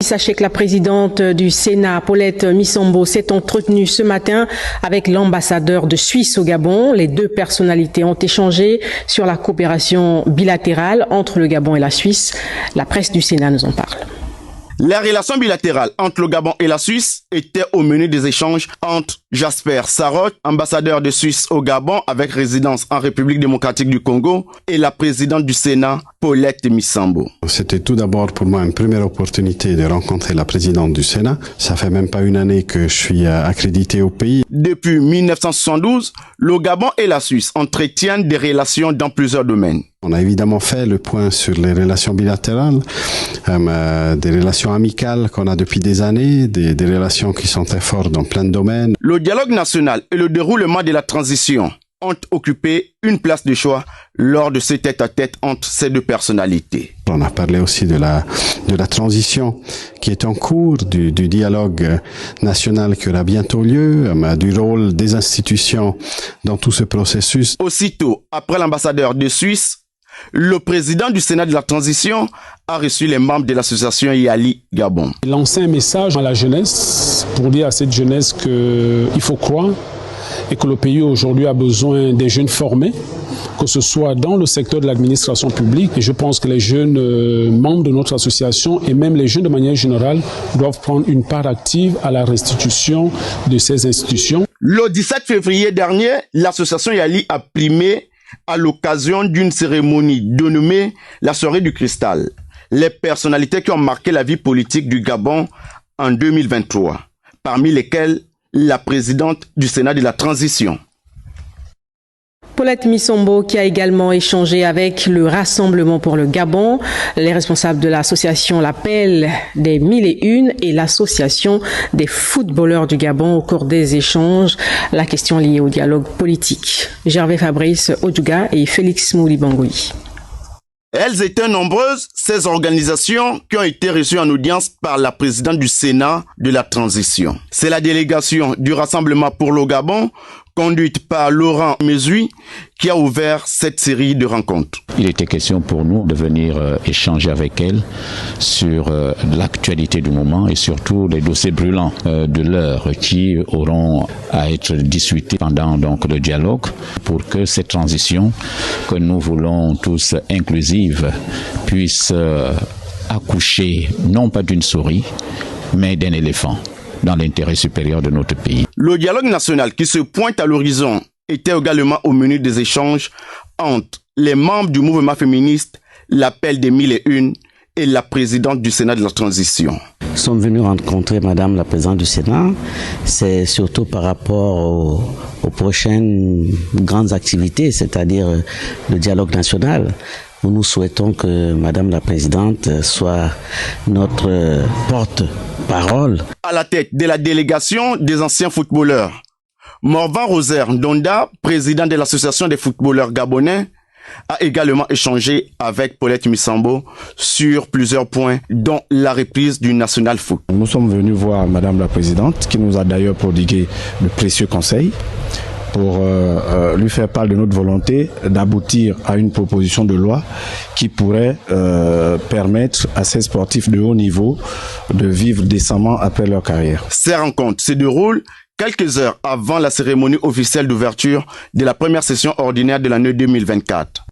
Sachez que la présidente du Sénat, Paulette Missambo, s'est entretenue ce matin avec l'ambassadeur de Suisse au Gabon. Les deux personnalités ont échangé sur la coopération bilatérale entre le Gabon et la Suisse. La presse du Sénat nous en parle. La relation bilatérale entre le Gabon et la Suisse était au menu des échanges entre Jasper Sarot, ambassadeur de Suisse au Gabon avec résidence en République démocratique du Congo, et la présidente du Sénat, Paulette Missambo. C'était tout d'abord pour moi une première opportunité de rencontrer la présidente du Sénat. Ça fait même pas une année que je suis accrédité au pays. Depuis 1972, le Gabon et la Suisse entretiennent des relations dans plusieurs domaines. On a évidemment fait le point sur les relations bilatérales, des relations amicales qu'on a depuis des années, des relations qui sont très fortes dans plein de domaines. Le dialogue national et le déroulement de la transition ont occupé une place de choix lors de ce tête-à-tête entre ces deux personnalités. On a parlé aussi de la transition qui est en cours, du dialogue national qui aura bientôt lieu, du rôle des institutions dans tout ce processus. Aussitôt, après l'ambassadeur de Suisse, le président du Sénat de la Transition a reçu les membres de l'association Yali Gabon. Lancer un message à la jeunesse pour dire à cette jeunesse qu'il faut croire et que le pays aujourd'hui a besoin des jeunes formés, que ce soit dans le secteur de l'administration publique. Et je pense que les jeunes membres de notre association et même les jeunes de manière générale doivent prendre une part active à la restitution de ces institutions. Le 17 février dernier, l'association Yali a primé à l'occasion d'une cérémonie dénommée la soirée du cristal, les personnalités qui ont marqué la vie politique du Gabon en 2023, parmi lesquelles la présidente du Sénat de la Transition. Paulette Missambo qui a également échangé avec le Rassemblement pour le Gabon, les responsables de l'association L'Appel des 1001 et l'association des footballeurs du Gabon au cours des échanges, la question liée au dialogue politique. Gervais Fabrice Oduga et Félix Moulibangoui. Elles étaient nombreuses, ces organisations qui ont été reçues en audience par la présidente du Sénat de la Transition. C'est la délégation du Rassemblement pour le Gabon, conduite par Laurent Mesui, qui a ouvert cette série de rencontres. Il était question pour nous de venir échanger avec elle sur l'actualité du moment et surtout les dossiers brûlants de l'heure qui auront à être discutés pendant donc le dialogue pour que cette transition que nous voulons tous inclusive puisse accoucher non pas d'une souris mais d'un éléphant dans l'intérêt supérieur de notre pays. Le dialogue national qui se pointe à l'horizon était également au menu des échanges entre les membres du mouvement féministe, l'Appel des 1001 et la présidente du Sénat de la Transition. Nous sommes venus rencontrer Madame la présidente du Sénat. C'est surtout par rapport aux prochaines grandes activités, c'est-à-dire le dialogue national. Nous souhaitons que Madame la présidente soit notre porte-parole. À la tête de la délégation des anciens footballeurs, Morvan Rosaire Ndonda, président de l'association des footballeurs gabonais, a également échangé avec Paulette Missambo sur plusieurs points, dont la reprise du National Foot. Nous sommes venus voir Madame la présidente, qui nous a d'ailleurs prodigué de précieux conseils pour lui faire part de notre volonté d'aboutir à une proposition de loi qui pourrait permettre à ces sportifs de haut niveau de vivre décemment après leur carrière. Ces rencontres se déroulent quelques heures avant la cérémonie officielle d'ouverture de la première session ordinaire de l'année 2024.